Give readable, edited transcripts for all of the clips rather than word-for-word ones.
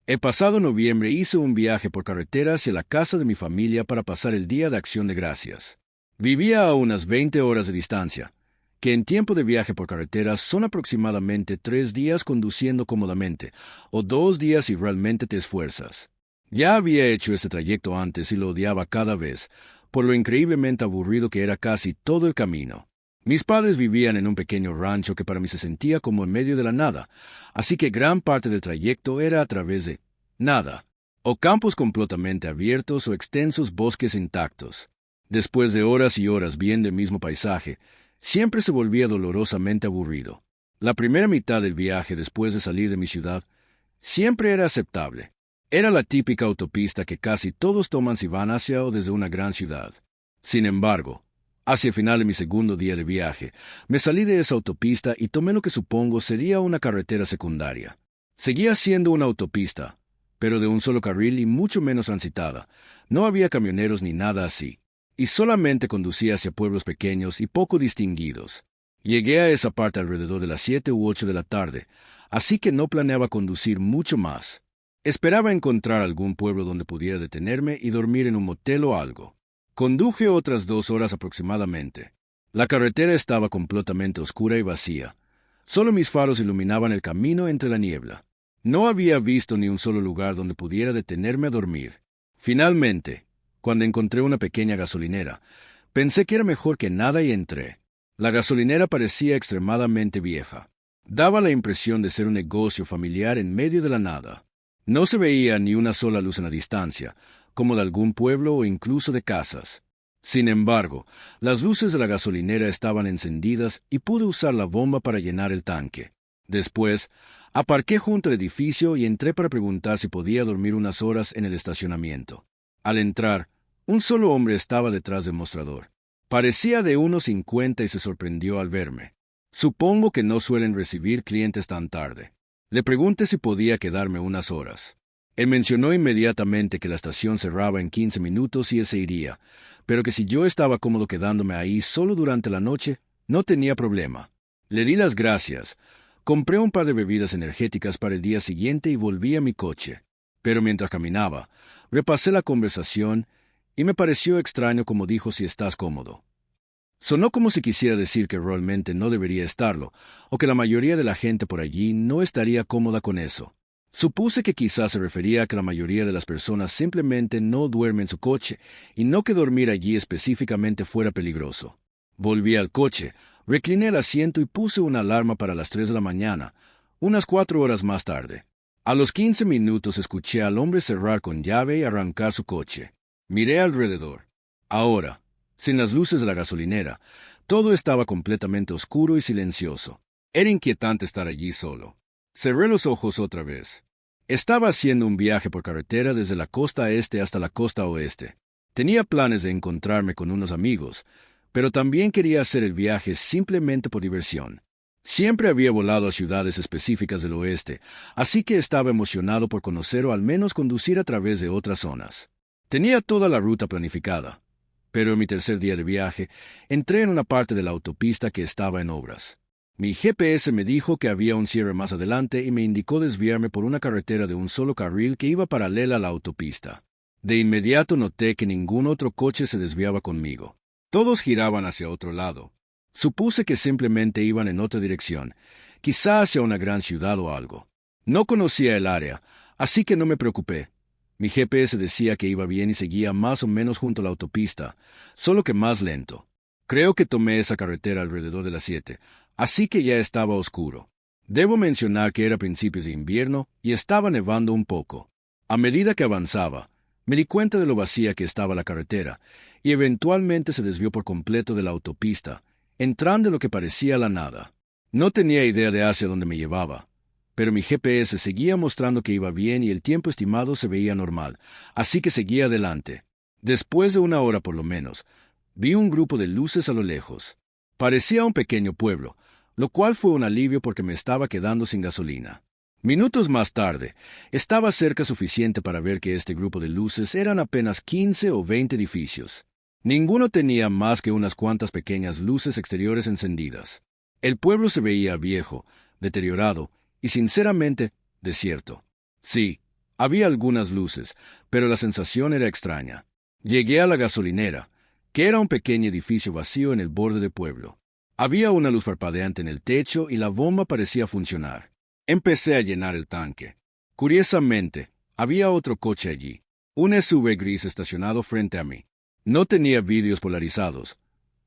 El pasado noviembre hice un viaje por carretera hacia la casa de mi familia para pasar el Día de Acción de Gracias. Vivía a unas 20 horas de distancia, que en tiempo de viaje por carretera son aproximadamente 3 días conduciendo cómodamente, o 2 días si realmente te esfuerzas. Ya había hecho este trayecto antes y lo odiaba cada vez, por lo increíblemente aburrido que era casi todo el camino. Mis padres vivían en un pequeño rancho que para mí se sentía como en medio de la nada, así que gran parte del trayecto era a través de nada, o campos completamente abiertos o extensos bosques intactos. Después de horas y horas viendo el mismo paisaje, siempre se volvía dolorosamente aburrido. La primera mitad del viaje después de salir de mi ciudad siempre era aceptable. Era la típica autopista que casi todos toman si van hacia o desde una gran ciudad. Sin embargo, hacia el final de mi segundo día de viaje, me salí de esa autopista y tomé lo que supongo sería una carretera secundaria. Seguía siendo una autopista, pero de un solo carril y mucho menos transitada. No había camioneros ni nada así, y solamente conducía hacia pueblos pequeños y poco distinguidos. Llegué a esa parte alrededor de las 7 u 8 de la tarde, así que no planeaba conducir mucho más. Esperaba encontrar algún pueblo donde pudiera detenerme y dormir en un motel o algo. Conduje otras 2 horas aproximadamente. La carretera estaba completamente oscura y vacía. Solo mis faros iluminaban el camino entre la niebla. No había visto ni un solo lugar donde pudiera detenerme a dormir. Finalmente, cuando encontré una pequeña gasolinera, pensé que era mejor que nada y entré. La gasolinera parecía extremadamente vieja. Daba la impresión de ser un negocio familiar en medio de la nada. No se veía ni una sola luz en la distancia, como de algún pueblo o incluso de casas. Sin embargo, las luces de la gasolinera estaban encendidas y pude usar la bomba para llenar el tanque. Después, aparqué junto al edificio y entré para preguntar si podía dormir unas horas en el estacionamiento. Al entrar, un solo hombre estaba detrás del mostrador. Parecía de unos 50 y se sorprendió al verme. Supongo que no suelen recibir clientes tan tarde. Le pregunté si podía quedarme unas horas. Él mencionó inmediatamente que la estación cerraba en 15 minutos y él se iría, pero que si yo estaba cómodo quedándome ahí solo durante la noche, no tenía problema. Le di las gracias. Compré un par de bebidas energéticas para el día siguiente y volví a mi coche. Pero mientras caminaba, repasé la conversación y me pareció extraño como dijo si estás cómodo. Sonó como si quisiera decir que realmente no debería estarlo, o que la mayoría de la gente por allí no estaría cómoda con eso. Supuse que quizás se refería a que la mayoría de las personas simplemente no duermen en su coche, y no que dormir allí específicamente fuera peligroso. Volví al coche, recliné el asiento y puse una alarma para las 3 de la mañana, unas 4 horas más tarde. A los 15 minutos escuché al hombre cerrar con llave y arrancar su coche. Miré alrededor. Ahora, sin las luces de la gasolinera, todo estaba completamente oscuro y silencioso. Era inquietante estar allí solo. Cerré los ojos otra vez. Estaba haciendo un viaje por carretera desde la costa este hasta la costa oeste. Tenía planes de encontrarme con unos amigos, pero también quería hacer el viaje simplemente por diversión. Siempre había volado a ciudades específicas del oeste, así que estaba emocionado por conocer o al menos conducir a través de otras zonas. Tenía toda la ruta planificada, pero en mi tercer día de viaje entré en una parte de la autopista que estaba en obras. Mi GPS me dijo que había un cierre más adelante y me indicó desviarme por una carretera de un solo carril que iba paralela a la autopista. De inmediato noté que ningún otro coche se desviaba conmigo. Todos giraban hacia otro lado. Supuse que simplemente iban en otra dirección, quizá hacia una gran ciudad o algo. No conocía el área, así que no me preocupé. Mi GPS decía que iba bien y seguía más o menos junto a la autopista, solo que más lento. Creo que tomé esa carretera alrededor de las 7, así que ya estaba oscuro. Debo mencionar que era principios de invierno y estaba nevando un poco. A medida que avanzaba, me di cuenta de lo vacía que estaba la carretera, y eventualmente se desvió por completo de la autopista, entrando en lo que parecía la nada. No tenía idea de hacia dónde me llevaba, pero mi GPS seguía mostrando que iba bien y el tiempo estimado se veía normal, así que seguí adelante. Después de una hora por lo menos, vi un grupo de luces a lo lejos. Parecía un pequeño pueblo, lo cual fue un alivio porque me estaba quedando sin gasolina. Minutos más tarde, estaba cerca suficiente para ver que este grupo de luces eran apenas 15 o 20 edificios. Ninguno tenía más que unas cuantas pequeñas luces exteriores encendidas. El pueblo se veía viejo, deteriorado y sinceramente desierto. Sí, Había algunas luces, pero la sensación era extraña. Llegué a la gasolinera, que era un pequeño edificio vacío en el borde del pueblo. Había una luz parpadeante en el techo y la bomba parecía funcionar. Empecé a llenar el tanque. Curiosamente, había otro coche allí, un SUV gris estacionado frente a mí. No tenía vidrios polarizados,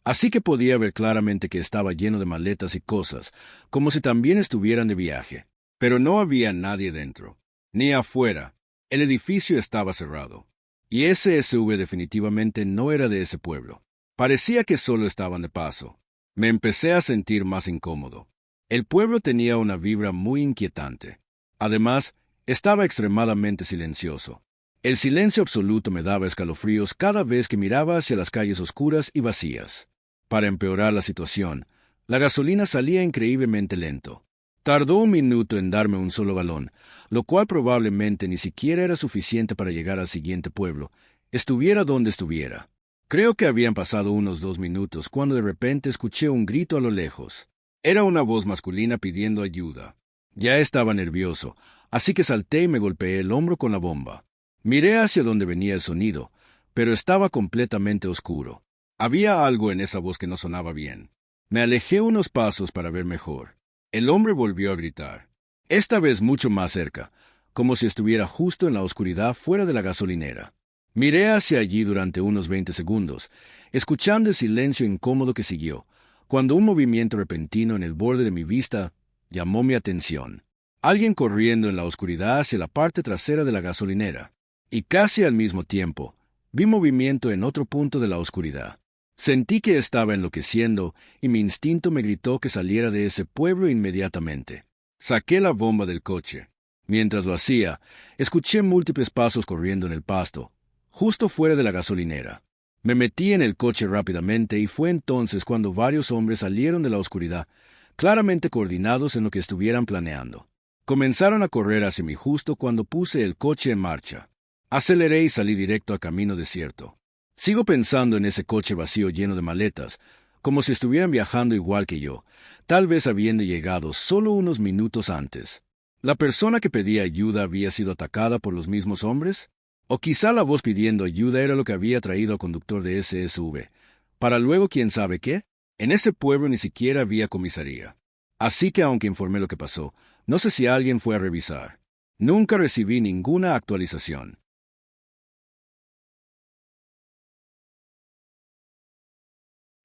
así que podía ver claramente que estaba lleno de maletas y cosas, como si también estuvieran de viaje. Pero no había nadie dentro, ni afuera. El edificio estaba cerrado. Y ese SUV definitivamente no era de ese pueblo. Parecía que solo estaban de paso. Me empecé a sentir más incómodo. El pueblo tenía una vibra muy inquietante. Además, estaba extremadamente silencioso. El silencio absoluto me daba escalofríos cada vez que miraba hacia las calles oscuras y vacías. Para empeorar la situación, la gasolina salía increíblemente lento. Tardó un minuto en darme un solo galón, lo cual probablemente ni siquiera era suficiente para llegar al siguiente pueblo, estuviera donde estuviera. Creo que habían pasado unos 2 minutos cuando de repente escuché un grito a lo lejos. Era una voz masculina pidiendo ayuda. Ya estaba nervioso, así que salté y me golpeé el hombro con la bomba. Miré hacia donde venía el sonido, pero estaba completamente oscuro. Había algo en esa voz que no sonaba bien. Me alejé unos pasos para ver mejor. El hombre volvió a gritar, esta vez mucho más cerca, como si estuviera justo en la oscuridad fuera de la gasolinera. Miré hacia allí durante unos 20 segundos, escuchando el silencio incómodo que siguió, cuando un movimiento repentino en el borde de mi vista llamó mi atención. Alguien corriendo en la oscuridad hacia la parte trasera de la gasolinera. Y casi al mismo tiempo, vi movimiento en otro punto de la oscuridad. Sentí que estaba enloqueciendo y mi instinto me gritó que saliera de ese pueblo inmediatamente. Saqué la bomba del coche. Mientras lo hacía, escuché múltiples pasos corriendo en el pasto, justo fuera de la gasolinera. Me metí en el coche rápidamente y fue entonces cuando varios hombres salieron de la oscuridad, claramente coordinados en lo que estuvieran planeando. Comenzaron a correr hacia mí justo cuando puse el coche en marcha. Aceleré y salí directo a camino desierto. Sigo pensando en ese coche vacío lleno de maletas, como si estuvieran viajando igual que yo, tal vez habiendo llegado solo unos minutos antes. ¿La persona que pedía ayuda había sido atacada por los mismos hombres? O quizá la voz pidiendo ayuda era lo que había traído al conductor de ese SUV. Para luego, ¿quién sabe qué? En ese pueblo ni siquiera había comisaría. Así que aunque informé lo que pasó, no sé si alguien fue a revisar. Nunca recibí ninguna actualización.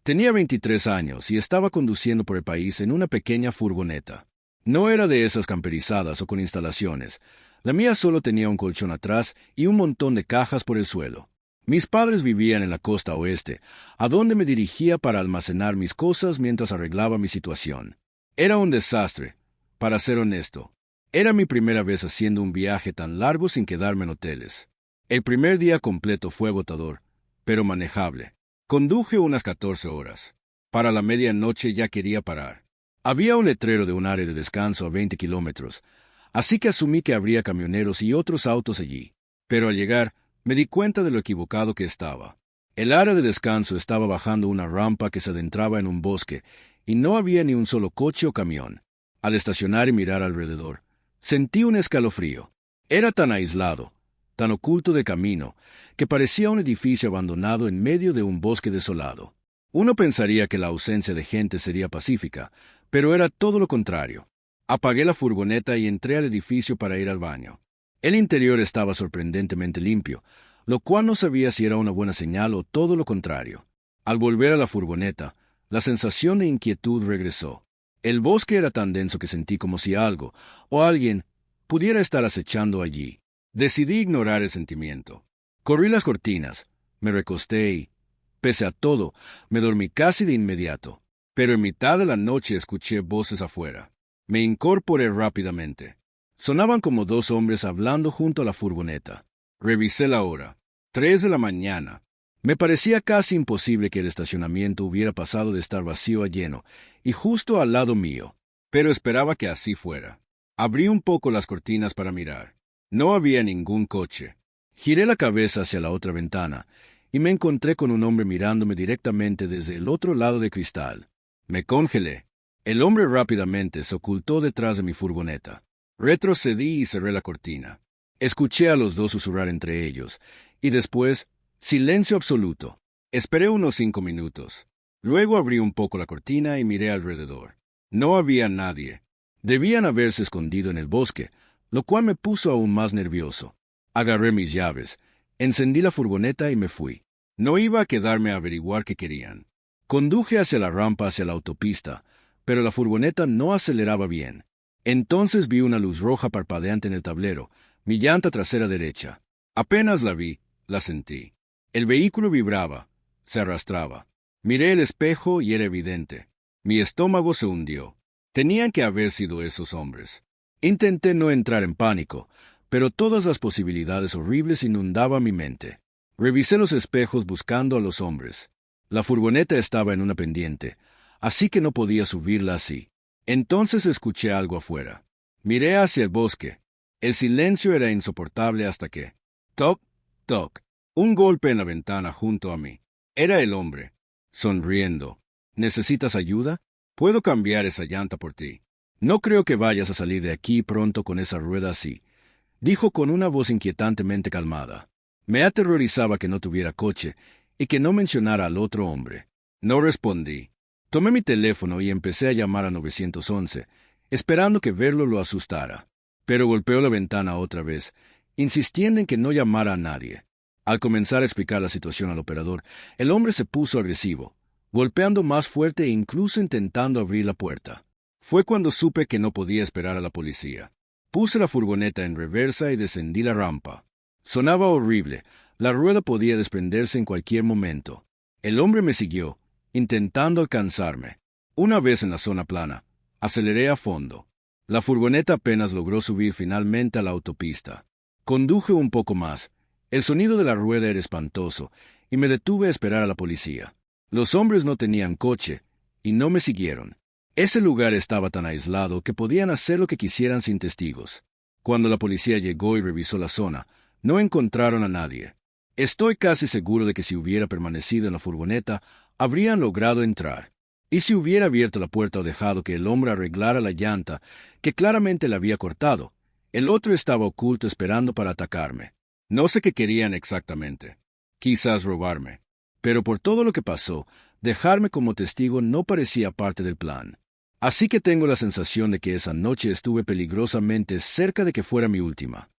Tenía 23 años y estaba conduciendo por el país en una pequeña furgoneta. No era de esas camperizadas o con instalaciones. La mía solo tenía un colchón atrás y un montón de cajas por el suelo. Mis padres vivían en la costa oeste, a donde me dirigía para almacenar mis cosas mientras arreglaba mi situación. Era un desastre, para ser honesto. Era mi primera vez haciendo un viaje tan largo sin quedarme en hoteles. El primer día completo fue agotador, pero manejable. Conduje unas 14 horas. Para la medianoche ya quería parar. Había un letrero de un área de descanso a 20 kilómetros, así que asumí que habría camioneros y otros autos allí. Pero al llegar, me di cuenta de lo equivocado que estaba. El área de descanso estaba bajando una rampa que se adentraba en un bosque, y no había ni un solo coche o camión. Al estacionar y mirar alrededor, sentí un escalofrío. Era tan aislado, tan oculto de camino, que parecía un edificio abandonado en medio de un bosque desolado. Uno pensaría que la ausencia de gente sería pacífica, pero era todo lo contrario. Apagué la furgoneta y entré al edificio para ir al baño. El interior estaba sorprendentemente limpio, lo cual no sabía si era una buena señal o todo lo contrario. Al volver a la furgoneta, la sensación de inquietud regresó. El bosque era tan denso que sentí como si algo, o alguien, pudiera estar acechando allí. Decidí ignorar el sentimiento. Corrí las cortinas, me recosté y, pese a todo, me dormí casi de inmediato. Pero en mitad de la noche escuché voces afuera. Me incorporé rápidamente. Sonaban como dos hombres hablando junto a la furgoneta. Revisé la hora. 3 de la mañana. Me parecía casi imposible que el estacionamiento hubiera pasado de estar vacío a lleno, y justo al lado mío. Pero esperaba que así fuera. Abrí un poco las cortinas para mirar. No había ningún coche. Giré la cabeza hacia la otra ventana, y me encontré con un hombre mirándome directamente desde el otro lado de cristal. Me congelé. El hombre rápidamente se ocultó detrás de mi furgoneta. Retrocedí y cerré la cortina. Escuché a los dos susurrar entre ellos, y después, silencio absoluto. Esperé unos 5 minutos. Luego abrí un poco la cortina y miré alrededor. No había nadie. Debían haberse escondido en el bosque, lo cual me puso aún más nervioso. Agarré mis llaves, encendí la furgoneta y me fui. No iba a quedarme a averiguar qué querían. Conduje hacia la rampa hacia la autopista, pero la furgoneta no aceleraba bien. Entonces vi una luz roja parpadeante en el tablero, mi llanta trasera derecha. Apenas la vi, la sentí. El vehículo vibraba, se arrastraba. Miré el espejo y era evidente. Mi estómago se hundió. Tenían que haber sido esos hombres. Intenté no entrar en pánico, pero todas las posibilidades horribles inundaban mi mente. Revisé los espejos buscando a los hombres. La furgoneta estaba en una pendiente, así que no podía subirla así. Entonces escuché algo afuera. Miré hacia el bosque. El silencio era insoportable hasta que... Toc, toc. Un golpe en la ventana junto a mí. Era el hombre, sonriendo. ¿Necesitas ayuda? Puedo cambiar esa llanta por ti. No creo que vayas a salir de aquí pronto con esa rueda así, dijo con una voz inquietantemente calmada. Me aterrorizaba que no tuviera coche y que no mencionara al otro hombre. No respondí. Tomé mi teléfono y empecé a llamar a 911, esperando que verlo lo asustara. Pero golpeó la ventana otra vez, insistiendo en que no llamara a nadie. Al comenzar a explicar la situación al operador, el hombre se puso agresivo, golpeando más fuerte e incluso intentando abrir la puerta. Fue cuando supe que no podía esperar a la policía. Puse la furgoneta en reversa y descendí la rampa. Sonaba horrible, la rueda podía desprenderse en cualquier momento. El hombre me siguió, intentando alcanzarme. Una vez en la zona plana, aceleré a fondo. La furgoneta apenas logró subir finalmente a la autopista. Conduje un poco más. El sonido de la rueda era espantoso, y me detuve a esperar a la policía. Los hombres no tenían coche, y no me siguieron. Ese lugar estaba tan aislado que podían hacer lo que quisieran sin testigos. Cuando la policía llegó y revisó la zona, no encontraron a nadie. Estoy casi seguro de que si hubiera permanecido en la furgoneta, habrían logrado entrar. Y si hubiera abierto la puerta o dejado que el hombre arreglara la llanta, que claramente la había cortado, el otro estaba oculto esperando para atacarme. No sé qué querían exactamente. Quizás robarme. Pero por todo lo que pasó, dejarme como testigo no parecía parte del plan. Así que tengo la sensación de que esa noche estuve peligrosamente cerca de que fuera mi última.